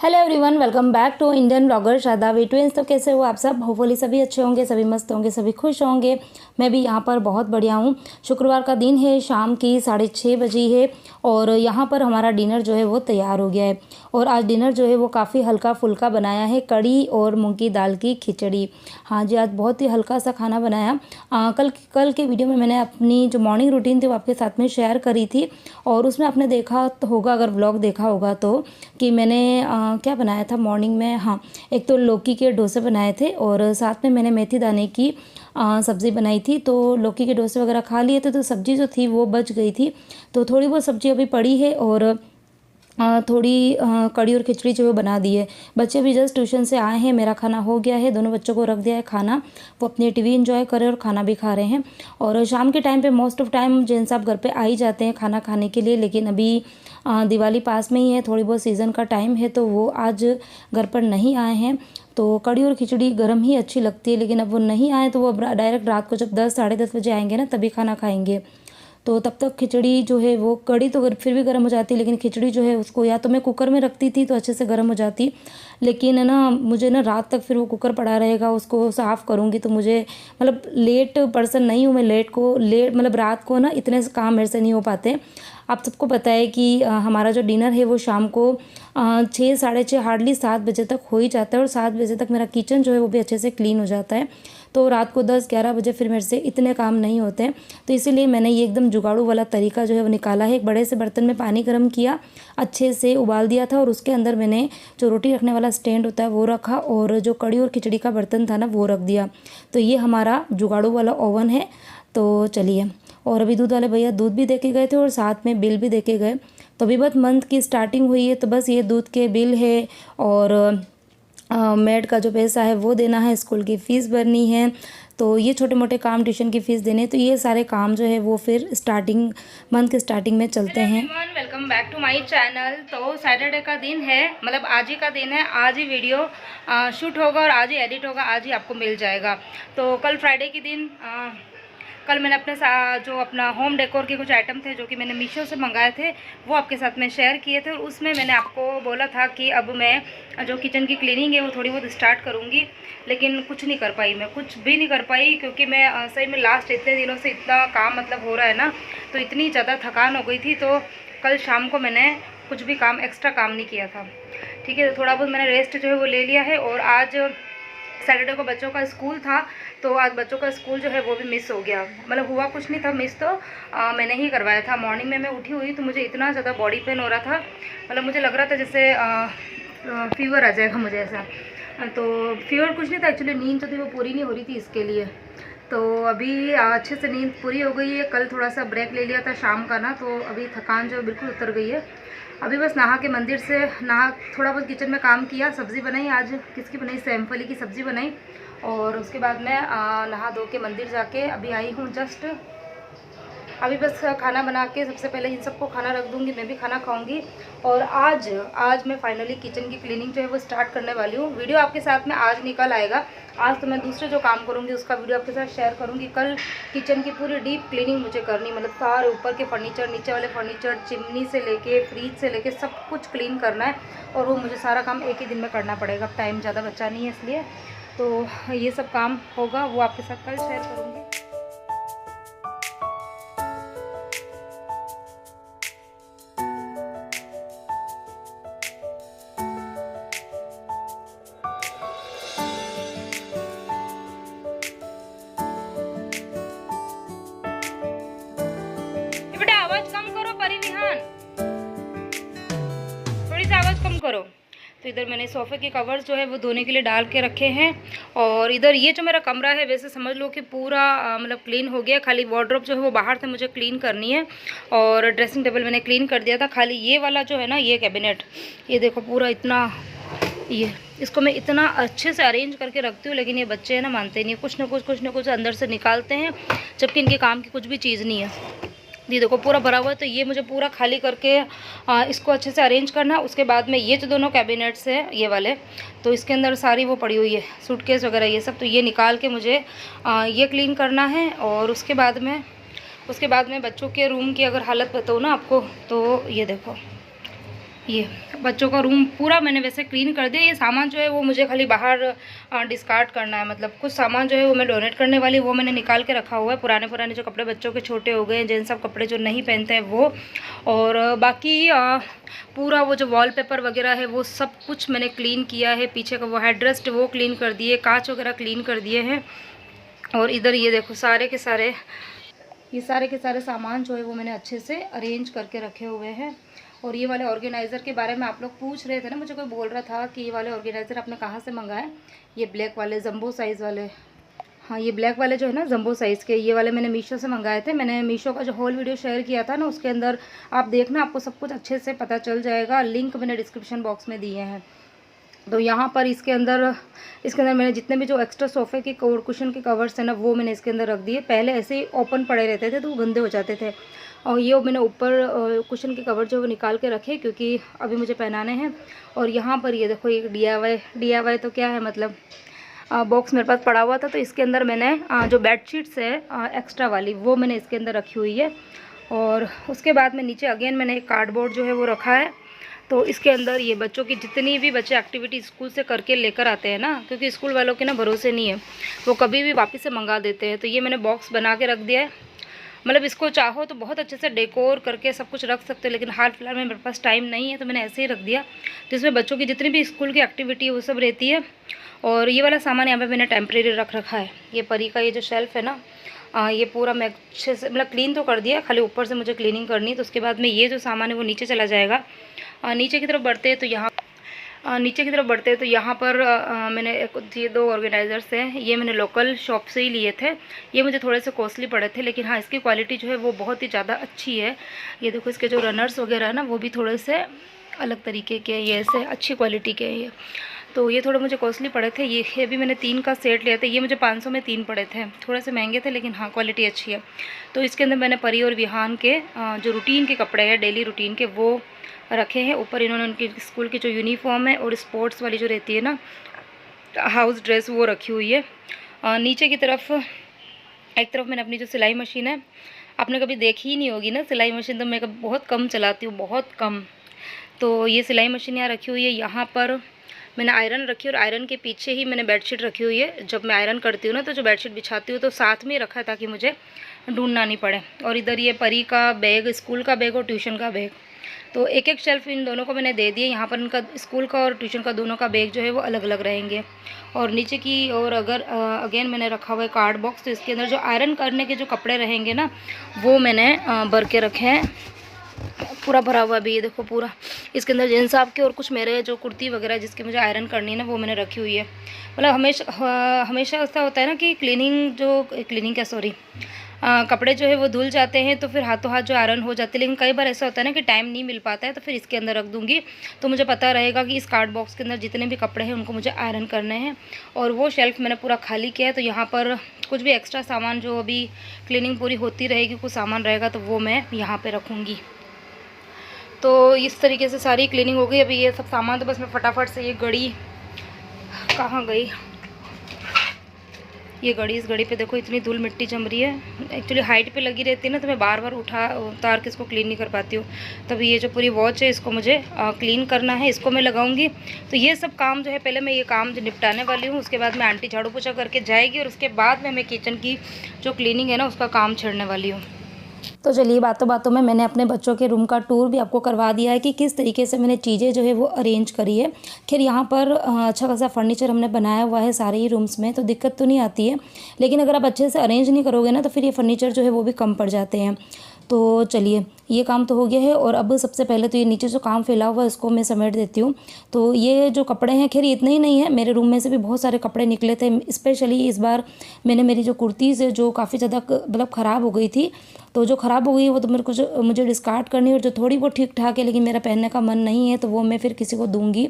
Hello everyone, welcome back to Indian blogger शादा we twins. तो कैसे हो आप सब? होपफुली सभी अच्छे होंगे, सभी मस्त होंगे, सभी खुश होंगे। मैं भी यहाँ पर बहुत बढ़िया हूँ। शुक्रवार का दिन है, शाम की 6:30 बजी है और यहाँ पर हमारा डिनर जो है वो तैयार हो गया है। और आज डिनर जो है वो काफ़ी हल्का फुल्का बनाया है, कड़ी और मूंग की दाल की खिचड़ी। हाँ जी, आज बहुत ही हल्का सा खाना बनाया। कल के वीडियो में मैंने अपनी जो मॉर्निंग रूटीन थी वो आपके साथ में शेयर करी थी और उसमें आपने देखा तो होगा, अगर व्लॉग देखा होगा तो, कि मैंने क्या बनाया था मॉर्निंग में। हाँ, एक तो लौकी के डोसे बनाए थे और साथ में मैंने मेथी दाने की सब्ज़ी बनाई थी। तो लौकी के डोसे वगैरह खा लिए थे तो सब्ज़ी जो थी वो बच गई थी, तो थोड़ी बहुत सब्ज़ी अभी पड़ी है और थोड़ी कड़ी और खिचड़ी जो है बना दी है। बच्चे भी जस्ट ट्यूशन से आए हैं, मेरा खाना हो गया है, दोनों बच्चों को रख दिया है खाना, वो अपनी टीवी एंजॉय कर रहे हैं और खाना भी खा रहे हैं। और शाम के टाइम पे मोस्ट ऑफ टाइम जेंट्स साहब घर पे आ ही जाते हैं खाना खाने के लिए, लेकिन अभी दिवाली पास में ही है, थोड़ी बहुत सीज़न का टाइम है तो वो आज घर पर नहीं आए हैं। तो कड़ी और खिचड़ी गर्म ही अच्छी लगती है, लेकिन अब वो नहीं आए तो वो डायरेक्ट रात को जब 10 साढ़े 10 बजे आएंगे ना तभी खाना खाएंगे। तो तब तक खिचड़ी जो है वो, कड़ी तो फिर भी गर्म हो जाती है, लेकिन खिचड़ी जो है उसको या तो मैं कुकर में रखती थी तो अच्छे से गर्म हो जाती, लेकिन है ना मुझे ना रात तक फिर वो कुकर पड़ा रहेगा, उसको साफ़ करूँगी तो मुझे, मतलब लेट पर्सन नहीं हूँ मैं, लेट मतलब रात को ना इतने काम मेरे से नहीं हो पाते। आप सबको पता है कि हमारा जो डिनर है वो शाम को 6 साढ़े 6 हार्डली 7 बजे तक हो ही जाता है और 7 बजे तक मेरा किचन जो है वो भी अच्छे से क्लीन हो जाता है। तो रात को 10-11 बजे फिर मेरे से इतने काम नहीं होते हैं, तो इसीलिए मैंने ये एकदम जुगाड़ू वाला तरीका जो है वो निकाला है। एक बड़े से बर्तन में पानी गर्म किया, अच्छे से उबाल दिया था और उसके अंदर मैंने जो रोटी रखने वाला स्टैंड होता है वो रखा और जो कड़ी और खिचड़ी का बर्तन था ना वो रख दिया। तो ये हमारा जुगाड़ू वाला ओवन है। तो चलिए, और अभी दूध वाले भैया दूध भी दे के गए थे और साथ में बिल भी दे के गए। तो अभी बस मंथ की स्टार्टिंग हुई है तो बस ये दूध के बिल है और मेड का जो पैसा है वो देना है, स्कूल की फ़ीस भरनी है, तो ये छोटे मोटे काम, ट्यूशन की फ़ीस देने, तो ये सारे काम जो है वो फिर मंथ के स्टार्टिंग में चलते हैं। Welcome back to my channel. तो सैटरडे का दिन है, मतलब आज ही का दिन है, आज ही वीडियो शूट होगा और आज ही एडिट होगा, आज ही आपको मिल जाएगा। तो कल फ्राइडे के दिन कल मैंने अपने जो अपना होम डेकोर के कुछ आइटम थे जो कि मैंने मीशो से मंगाए थे वो आपके साथ में शेयर किए थे और उसमें मैंने आपको बोला था कि अब मैं जो किचन की क्लीनिंग है वो थोड़ी बहुत स्टार्ट करूँगी, लेकिन कुछ नहीं कर पाई, मैं कुछ भी नहीं कर पाई, क्योंकि मैं सही में लास्ट इतने दिनों से इतना काम मतलब हो रहा है ना, तो इतनी ज़्यादा थकान हो गई थी। तो कल शाम को मैंने कुछ भी काम, एक्स्ट्रा काम नहीं किया था, ठीक है। तो थोड़ा बहुत मैंने रेस्ट जो है वो ले लिया है और आज सैटरडे को बच्चों का स्कूल था तो आज बच्चों का स्कूल जो है वो भी मिस हो गया, मतलब हुआ कुछ नहीं था मिस, तो मैंने ही करवाया था। मॉर्निंग में मैं उठी हुई तो मुझे इतना ज़्यादा बॉडी पेन हो रहा था, मतलब मुझे लग रहा था जैसे फीवर आ जाएगा मुझे ऐसा। तो फीवर कुछ नहीं था, एक्चुअली नींद जो थी वो पूरी नहीं हो रही थी इसके लिए। तो अभी अच्छे से नींद पूरी हो गई है। कल थोड़ा सा ब्रेक ले लिया था शाम का ना, तो अभी थकान जो बिल्कुल उतर गई है। अभी बस नहा के मंदिर से नहा थोड़ा बहुत किचन में काम किया, सब्ज़ी बनाई, आज किसकी बनाई, सैमफली की सब्ज़ी बनाई, और उसके बाद मैं नहा धो के मंदिर जाके अभी आई हूँ जस्ट। अभी बस खाना बना के सबसे पहले इन सबको खाना रख दूँगी, मैं भी खाना खाऊँगी। और आज मैं फाइनली किचन की क्लीनिंग जो है वो स्टार्ट करने वाली हूँ। वीडियो आपके साथ में आज निकल आएगा, आज तो मैं दूसरे जो काम करूँगी उसका वीडियो आपके साथ शेयर करूँगी। कल किचन की पूरी डीप क्लीनिंग मुझे करनी, मतलब सारे ऊपर के फर्नीचर, नीचे वाले फर्नीचर, चिमनी से लेके फ्रिज से लेके सब कुछ क्लीन करना है और वो मुझे सारा काम एक ही दिन में करना पड़ेगा। टाइम ज़्यादा बचा नहीं है इसलिए, तो ये सब काम होगा वो आपके साथ कल शेयर करूँगी। आवाज कम करो परिविहान, थोड़ी सी आवाज कम करो। तो इधर मैंने सोफे के कवर्स जो है वो धोने के लिए डाल के रखे हैं और इधर ये जो मेरा कमरा है वैसे समझ लो कि पूरा मतलब क्लीन हो गया। खाली वार्डरोब जो है वो बाहर से मुझे क्लीन करनी है और ड्रेसिंग टेबल मैंने क्लीन कर दिया था। खाली ये वाला जो है ना, ये कैबिनेट, ये देखो पूरा इतना, ये इसको मैं इतना अच्छे से अरेंज करके रखती हूँ, लेकिन ये बच्चे हैं ना मानते नहीं, कुछ ना कुछ अंदर से निकालते हैं, जबकि इनके काम की कुछ भी चीज़ नहीं है। ये देखो पूरा भरा हुआ है, तो ये मुझे पूरा खाली करके इसको अच्छे से अरेंज करना है। उसके बाद में ये जो दोनों कैबिनेट्स हैं ये वाले, तो इसके अंदर सारी वो पड़ी हुई है सूटकेस वगैरह ये सब, तो ये निकाल के मुझे ये क्लीन करना है। और उसके बाद में बच्चों के रूम की अगर हालत बताऊँ ना आपको, तो ये देखो ये बच्चों का रूम पूरा मैंने वैसे क्लीन कर दिया। ये सामान जो है वो मुझे खाली बाहर डिस्कार्ड करना है, मतलब कुछ सामान जो है वो मैं डोनेट करने वाली, वो मैंने निकाल के रखा हुआ है। पुराने पुराने जो कपड़े बच्चों के छोटे हो गए हैं, जिन सब कपड़े जो नहीं पहनते हैं वो, और बाकी पूरा वो जो वॉलपेपर वगैरह है वो सब कुछ मैंने क्लीन किया है। पीछे का वो हेडरेस्ट वो क्लीन कर दिए, कांच वगैरह क्लीन कर दिए हैं। और इधर ये देखो सारे के सारे सामान जो है वो मैंने अच्छे से अरेंज करके रखे हुए हैं। और ये वाले ऑर्गेनाइज़र के बारे में आप लोग पूछ रहे थे ना, मुझे कोई बोल रहा था कि ये वाले ऑर्गेनाइज़र आपने कहाँ से मंगाए। ये ब्लैक वाले जंबो साइज़ वाले, हाँ ये ब्लैक वाले जो है ना जंबो साइज़ के, ये वाले मैंने मीशो से मंगाए थे। मैंने मीशो का जो होल वीडियो शेयर किया था ना, उसके अंदर आप देखना, आपको सब कुछ अच्छे से पता चल जाएगा। लिंक मैंने डिस्क्रिप्शन बॉक्स में दिए हैं। तो यहाँ पर इसके अंदर मैंने जितने भी जो एक्स्ट्रा सोफ़े के कुशन के कवर्स हैं ना, वो मैंने इसके अंदर रख दिए। पहले ऐसे ही ओपन पड़े रहते थे तो वो गंदे हो जाते थे, और ये मैंने ऊपर कुशन के कवर जो वो निकाल के रखे, क्योंकि अभी मुझे पहनाने हैं। और यहाँ पर ये देखो, एक DIY तो क्या है, मतलब बॉक्स मेरे पास पड़ा हुआ था, तो इसके अंदर मैंने जो बेडशीट्स है एक्स्ट्रा वाली, वो मैंने इसके अंदर रखी हुई है। और उसके बाद में नीचे अगेन मैंने एक कार्डबोर्ड जो है वो रखा है। तो इसके अंदर ये बच्चों की जितनी भी बच्चे एक्टिविटी स्कूल से करके लेकर आते हैं ना, क्योंकि स्कूल वालों के ना भरोसे नहीं है, वो कभी भी वापस से मंगा देते हैं। तो ये मैंने बॉक्स बना के रख दिया है। मतलब इसको चाहो तो बहुत अच्छे से डेकोर करके सब कुछ रख सकते हो, लेकिन हाल फिलहाल में मेरे पास टाइम नहीं है, तो मैंने ऐसे ही रख दिया। तो इसमें बच्चों की जितनी भी स्कूल की एक्टिविटी है वो सब रहती है। और ये वाला सामान यहाँ पे मैंने टेम्परेरी रख रखा है। ये परी का ये जो शेल्फ़ है ना, ये पूरा मैं अच्छे से मतलब क्लीन तो कर दिया, खाली ऊपर से मुझे क्लीनिंग करनी है। तो उसके बाद में ये जो सामान है वो नीचे चला जाएगा। नीचे की तरफ बढ़ते हैं तो यहाँ पर मैंने ये 2 ऑर्गेनाइज़र्स हैं। ये मैंने लोकल शॉप से ही लिए थे। ये मुझे थोड़े से कॉस्टली पड़े थे, लेकिन हाँ इसकी क्वालिटी जो है वो बहुत ही ज़्यादा अच्छी है। ये देखो, इसके जो रनर्स वगैरह है ना, वो भी थोड़े से अलग तरीके के, ये ऐसे अच्छी क्वालिटी के हैं ये। तो ये थोड़े मुझे कॉस्टली पड़े थे। ये भी मैंने 3 का सेट लिया था। ये मुझे 500 में 3 पड़े थे, थोड़े से महंगे थे, लेकिन हाँ क्वालिटी अच्छी है। तो इसके अंदर मैंने परी और विहान के जो रूटीन के कपड़े हैं, डेली रूटीन के, वो रखे हैं। ऊपर इन्होंने उनकी स्कूल की जो यूनिफॉर्म है और स्पोर्ट्स वाली जो रहती है ना हाउस ड्रेस, वो रखी हुई है। नीचे की तरफ एक तरफ मैंने अपनी जो सिलाई मशीन है, आपने कभी देखी ही नहीं होगी ना सिलाई मशीन, तो मैं बहुत कम चलाती हूँ, बहुत कम। तो ये सिलाई मशीन यहाँ रखी हुई है। यहाँ पर मैंने आयरन रखी है, और आयरन के पीछे ही मैंने बेडशीट रखी हुई है। जब मैं आयरन करती हूँ ना, तो जो बेडशीट बिछाती हूँ तो साथ में रखा है, ताकि मुझे ढूंढना नहीं पड़े। और इधर ये परी का बैग, स्कूल का बैग और ट्यूशन का बैग, तो एक एक शेल्फ़ इन दोनों को मैंने दे दिए। यहाँ पर इनका स्कूल का और ट्यूशन का दोनों का बैग जो है वो अलग अलग रहेंगे। और नीचे की और अगर अगेन मैंने रखा हुआ है कार्ड बॉक्स, तो इसके अंदर जो आयरन करने के जो कपड़े रहेंगे ना, वो मैंने भर के रखे हैं। पूरा भरा हुआ भी, ये देखो पूरा। इसके अंदर जींस आपके और कुछ मेरे जो कुर्ती वगैरह जिसकी मुझे आयरन करनी है ना, वो मैंने रखी हुई है। मतलब हमेशा ऐसा होता है ना कि कपड़े जो है वो धुल जाते हैं, तो फिर हाथों हाथ जो आयरन हो जाते हैं। लेकिन कई बार ऐसा होता है ना कि टाइम नहीं मिल पाता है, तो फिर इसके अंदर रख दूँगी, तो मुझे पता रहेगा कि इस कार्ड बॉक्स के अंदर जितने भी कपड़े हैं उनको मुझे आयरन करने हैं। और वो शेल्फ़ मैंने पूरा खाली किया है। तो यहाँ पर कुछ भी एक्स्ट्रा सामान, जो अभी क्लीनिंग पूरी होती रहेगी, कुछ सामान रहेगा, तो वो मैं यहाँ पर रखूँगी। तो इस तरीके से सारी क्लीनिंग हो गई। अभी ये सब सामान तो बस मैं फटाफट से, ये घड़ी कहाँ गई, ये घड़ी, इस घड़ी पे देखो इतनी धूल मिट्टी जम रही है। एक्चुअली हाइट पे लगी रहती है ना, तो मैं बार बार उतार के इसको क्लीन नहीं कर पाती हूँ। तभी ये जो पूरी वॉच है, इसको मुझे क्लीन करना है, इसको मैं लगाऊंगी। तो ये सब काम जो है, पहले मैं ये काम जो निपटाने वाली हूँ, उसके बाद मैं आंटी झाड़ू पोछा करके जाएगी, और उसके बाद में मैं किचन की जो क्लीनिंग है ना, उसका काम छेड़ने वाली हूँ। तो चलिए, बातों बातों में मैंने अपने बच्चों के रूम का टूर भी आपको करवा दिया है कि किस तरीके से मैंने चीज़ें जो है वो अरेंज करी है। खैर यहाँ पर अच्छा खासा फर्नीचर हमने बनाया हुआ है सारे ही रूम्स में, तो दिक्कत तो नहीं आती है। लेकिन अगर आप अच्छे से अरेंज नहीं करोगे ना, तो फिर ये फर्नीचर जो है वो भी कम पड़ जाते हैं। तो चलिए, ये काम तो हो गया है। और अब सबसे पहले तो ये नीचे जो काम फैला हुआ है, इसको मैं समेट देती हूँ। तो ये जो कपड़े हैं, खैर इतने ही नहीं है, मेरे रूम में से भी बहुत सारे कपड़े निकले थे। स्पेशली इस बार मैंने मेरी जो कुर्तीज़ है, जो काफ़ी ज़्यादा मतलब ख़राब हो गई थी, तो जो ख़राब हो गई है वो तो मुझे डिस्कार्ड करनी है। और जो थोड़ी बहुत ठीक ठाक है लेकिन मेरा पहनने का मन नहीं है, तो वो मैं फिर किसी को दूँगी।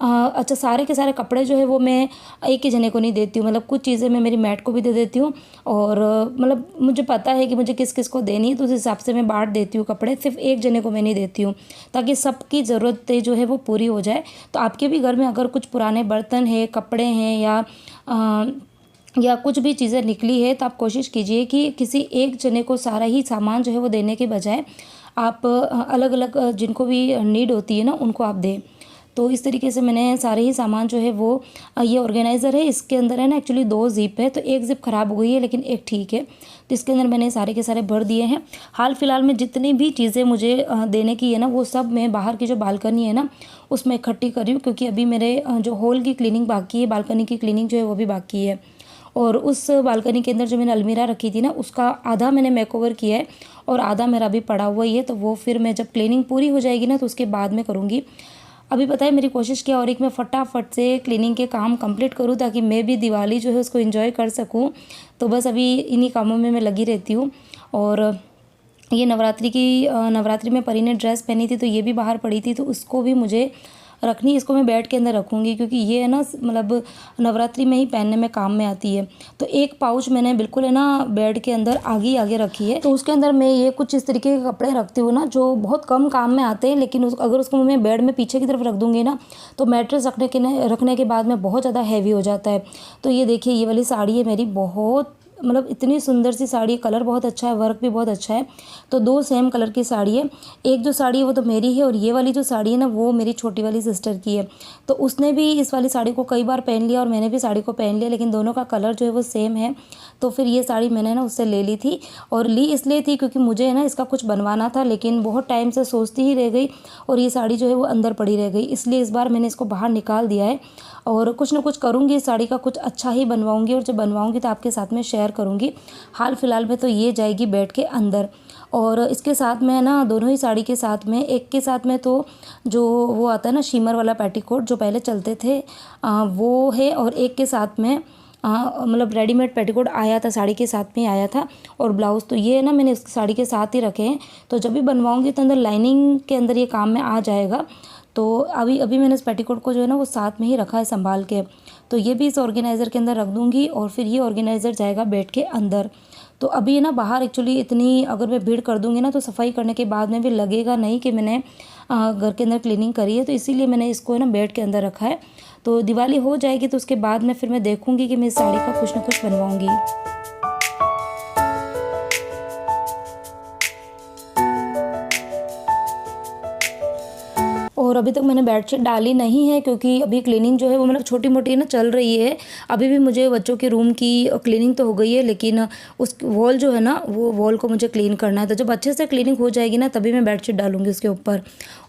अच्छा, सारे के सारे कपड़े जो है वो मैं एक ही जने को नहीं देती हूँ। मतलब कुछ चीज़ें मैं मेरी मैट को भी दे देती हूँ, और मतलब मुझे पता है कि मुझे किस किस को देनी है, तो उस हिसाब से मैं बांट देती हूँ कपड़े। सिर्फ एक जने को मैं नहीं देती हूँ, ताकि सबकी ज़रूरतें जो है वो पूरी हो जाए। तो आपके भी घर में अगर कुछ पुराने बर्तन है, कपड़े हैं, या कुछ भी चीज़ें निकली है, तो आप कोशिश कीजिए कि किसी एक जने को सारा ही सामान जो है वो देने के बजाय आप अलग अलग जिनको भी नीड होती है ना उनको आप दें। तो इस तरीके से मैंने सारे ही सामान जो है वो ये ऑर्गेनाइज़र है, इसके अंदर है ना एक्चुअली 2 ज़िप है, तो एक ज़िप ख़राब हो गई है लेकिन एक ठीक है। तो इसके अंदर मैंने सारे के सारे भर दिए हैं। हाल फिलहाल में जितनी भी चीज़ें मुझे देने की है ना वो सब मैं बाहर की जो बालकनी है ना उसमें इकट्ठी कर रही हूँ, क्योंकि अभी मेरे जो हॉल की क्लीनिंग बाकी है, बालकनी की क्लीनिंग जो है वो भी बाकी है। और उस बालकनी के अंदर जो मैंने अलमीरा रखी थी ना उसका आधा मैंने मेकओवर किया है और आधा मेरा अभी पड़ा हुआ ही है। तो वो फिर मैं जब क्लीनिंग पूरी हो जाएगी ना तो उसके बाद में करूँगी। अभी पता है मेरी कोशिश क्या हो रही है कि मैं फटाफट से क्लीनिंग के काम कंप्लीट करूँ ताकि मैं भी दिवाली जो है उसको एंजॉय कर सकूँ। तो बस अभी इन्हीं कामों में मैं लगी रहती हूँ। और ये नवरात्रि में परी ने ड्रेस पहनी थी तो ये भी बाहर पड़ी थी, तो उसको भी मुझे रखनी, इसको मैं बेड के अंदर रखूँगी क्योंकि ये है ना मतलब नवरात्रि में ही पहनने में काम में आती है। तो एक पाउच मैंने बिल्कुल है ना बेड के अंदर आगे आगे रखी है, तो उसके अंदर मैं ये कुछ इस तरीके के कपड़े रखती हूँ ना जो बहुत कम काम में आते हैं, लेकिन अगर उसको मैं बेड में पीछे की तरफ रख दूँगी ना तो मैट्रेस रखने के बाद में बहुत ज़्यादा हैवी हो जाता है। तो ये देखिए ये वाली साड़ी है मेरी, बहुत मतलब इतनी सुंदर सी साड़ी, कलर बहुत अच्छा है, वर्क भी बहुत अच्छा है। तो 2 सेम कलर की साड़ी है। एक जो साड़ी है वो तो मेरी है और ये वाली जो साड़ी है ना वो मेरी छोटी वाली सिस्टर की है। तो उसने भी इस वाली साड़ी को कई बार पहन लिया और मैंने भी साड़ी को पहन लिया, लेकिन दोनों का कलर जो है वो सेम है। तो फिर ये साड़ी मैंने ना उससे ले ली थी, और ली इसलिए थी क्योंकि मुझे है ना इसका कुछ बनवाना था, लेकिन बहुत टाइम से सोचती ही रह गई और ये साड़ी जो है वो अंदर पड़ी रह गई। इसलिए इस बार मैंने इसको बाहर निकाल दिया है और कुछ ना कुछ करूँगी, इस साड़ी का कुछ अच्छा ही बनवाऊँगी और जब बनवाऊँगी तो आपके साथ में शेयर करूँगी। हाल फिलहाल में तो ये जाएगी बेड के अंदर। और इसके साथ में ना दोनों ही साड़ी के साथ में, एक के साथ में तो जो वो आता है ना शिमर वाला पेटीकोट जो पहले चलते थे वो है, और एक के साथ में मतलब रेडीमेड पेटीकोट आया था, साड़ी के साथ में आया था, और ब्लाउज़ तो ये है ना मैंने इस साड़ी के साथ ही रखे हैं। तो जब भी बनवाऊँगी तो अंदर लाइनिंग के अंदर ये काम में आ जाएगा। तो अभी अभी मैंने इस पेटीकोट को जो है ना वो साथ में ही रखा है संभाल के। तो ये भी इस ऑर्गेनाइज़र के अंदर रख दूँगी और फिर ये ऑर्गेनाइज़र जाएगा बेड के अंदर। तो अभी ना बाहर एक्चुअली इतनी अगर मैं भीड़ कर दूँगी ना तो सफाई करने के बाद में भी लगेगा नहीं कि मैंने घर के अंदर क्लीनिंग करी है, तो इसीलिए मैंने इसको है ना बेड के अंदर रखा है। तो दिवाली हो जाएगी तो उसके बाद में फिर मैं देखूँगी कि मैं इस साड़ी का कुछ ना कुछ बनवाऊँगी। और अभी तक मैंने बेडशीट डाली नहीं है क्योंकि अभी क्लीनिंग जो है वो मतलब छोटी मोटी ना चल रही है। अभी भी मुझे बच्चों के रूम की क्लीनिंग तो हो गई है, लेकिन उस वॉल जो है ना वो वॉल को मुझे क्लीन करना है। तो जब अच्छे से क्लीनिंग हो जाएगी ना तभी मैं बेडशीट डालूंगी उसके ऊपर।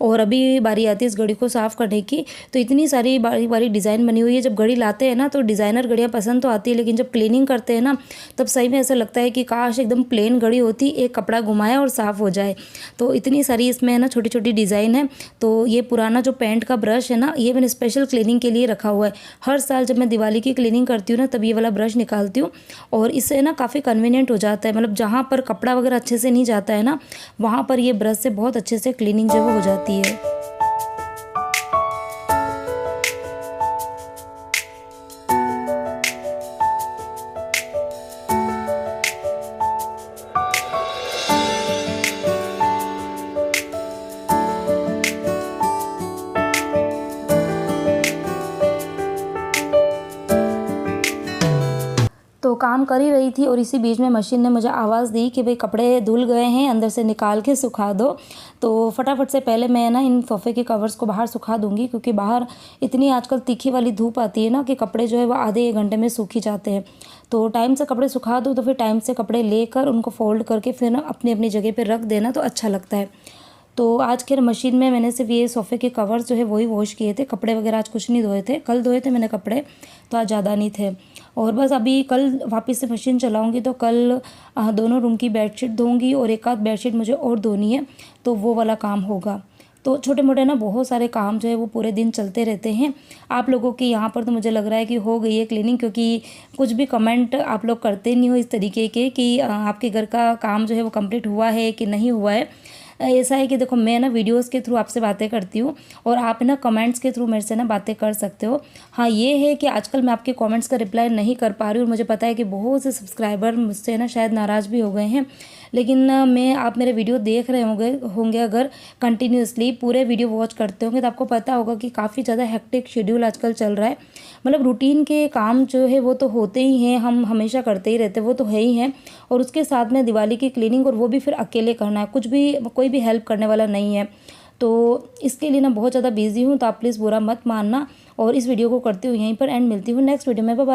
और अभी बारी आती है इस घड़ी को साफ़ करने की। तो इतनी सारी बारी बारी डिज़ाइन बनी हुई है। जब घड़ी लाते हैं ना तो डिज़ाइनर घड़ियाँ पसंद तो आती है, लेकिन जब क्लीनिंग करते हैं ना तब सही में ऐसा लगता है कि काश एकदम प्लेन घड़ी होती, एक कपड़ा घुमाए और साफ़ हो जाए। तो इतनी सारी इसमें है ना छोटी छोटी डिज़ाइन है। तो ये पुराना जो पेंट का ब्रश है ना ये मैंने स्पेशल क्लीनिंग के लिए रखा हुआ है। हर साल जब मैं दिवाली की क्लीनिंग करती हूँ ना तब ये वाला ब्रश निकालती हूँ, और इससे ना काफ़ी कन्वीनियंट हो जाता है। मतलब जहाँ पर कपड़ा वगैरह अच्छे से नहीं जाता है ना वहाँ पर ये ब्रश से बहुत अच्छे से क्लीनिंग जो है हो जाती है। तो काम कर ही रही थी और इसी बीच में मशीन ने मुझे आवाज़ दी कि भाई कपड़े धुल गए हैं, अंदर से निकाल के सुखा दो। तो फटाफट से पहले मैं ना इन सोफ़े के कवर्स को बाहर सुखा दूंगी, क्योंकि बाहर इतनी आजकल तीखी वाली धूप आती है ना कि कपड़े जो है वो आधे 1 घंटे में सूख ही जाते हैं। तो टाइम से कपड़े सुखा दो तो फिर टाइम से कपड़े लेकर उनको फोल्ड करके फिर ना अपनी अपनी जगह पर रख देना तो अच्छा लगता है। तो आज खैर मशीन में मैंने सिर्फ ये सोफ़े के कवर्स जो है वही वॉश किए थे, कपड़े वगैरह आज कुछ नहीं धोए थे। कल धोए थे मैंने कपड़े, तो आज ज़्यादा नहीं थे। और बस अभी कल वापस से मशीन चलाऊंगी तो कल दोनों रूम की बेडशीट धोऊंगी और एक आध बेडशीट मुझे और धोनी है, तो वो वाला काम होगा। तो छोटे मोटे ना बहुत सारे काम जो है वो पूरे दिन चलते रहते हैं। आप लोगों की यहाँ पर तो मुझे लग रहा है कि हो गई है क्लीनिंग, क्योंकि कुछ भी कमेंट आप लोग करते नहीं हो इस तरीके के कि आपके घर का काम जो है वो कंप्लीट हुआ है कि नहीं हुआ है। ऐसा है कि देखो मैं ना वीडियोस के थ्रू आपसे बातें करती हूँ और आप ना कमेंट्स के थ्रू मेरे से ना बातें कर सकते हो। हाँ ये है कि आजकल मैं आपके कमेंट्स का रिप्लाई नहीं कर पा रही हूँ और मुझे पता है कि बहुत से सब्सक्राइबर मुझसे ना शायद नाराज़ भी हो गए हैं, लेकिन मैं आप मेरे वीडियो देख रहे होंगे अगर कंटिन्यूसली पूरे वीडियो वॉच करते होंगे तो आपको पता होगा कि काफ़ी ज़्यादा हेक्टिक शेड्यूल आजकल चल रहा है। मतलब रूटीन के काम जो है वो तो होते ही हैं, हम हमेशा करते ही रहते हैं, वो तो है ही हैं। और उसके साथ में दिवाली की क्लीनिंग, और वो भी फिर अकेले करना है, कोई भी हेल्प करने वाला नहीं है। तो इसके लिए ना बहुत ज़्यादा बिजी हूँ, तो आप प्लीज़ बुरा मत मानना। और इस वीडियो को करती हूँ यहीं पर एंड, मिलती हूँ नेक्स्ट वीडियो में। Bye bye.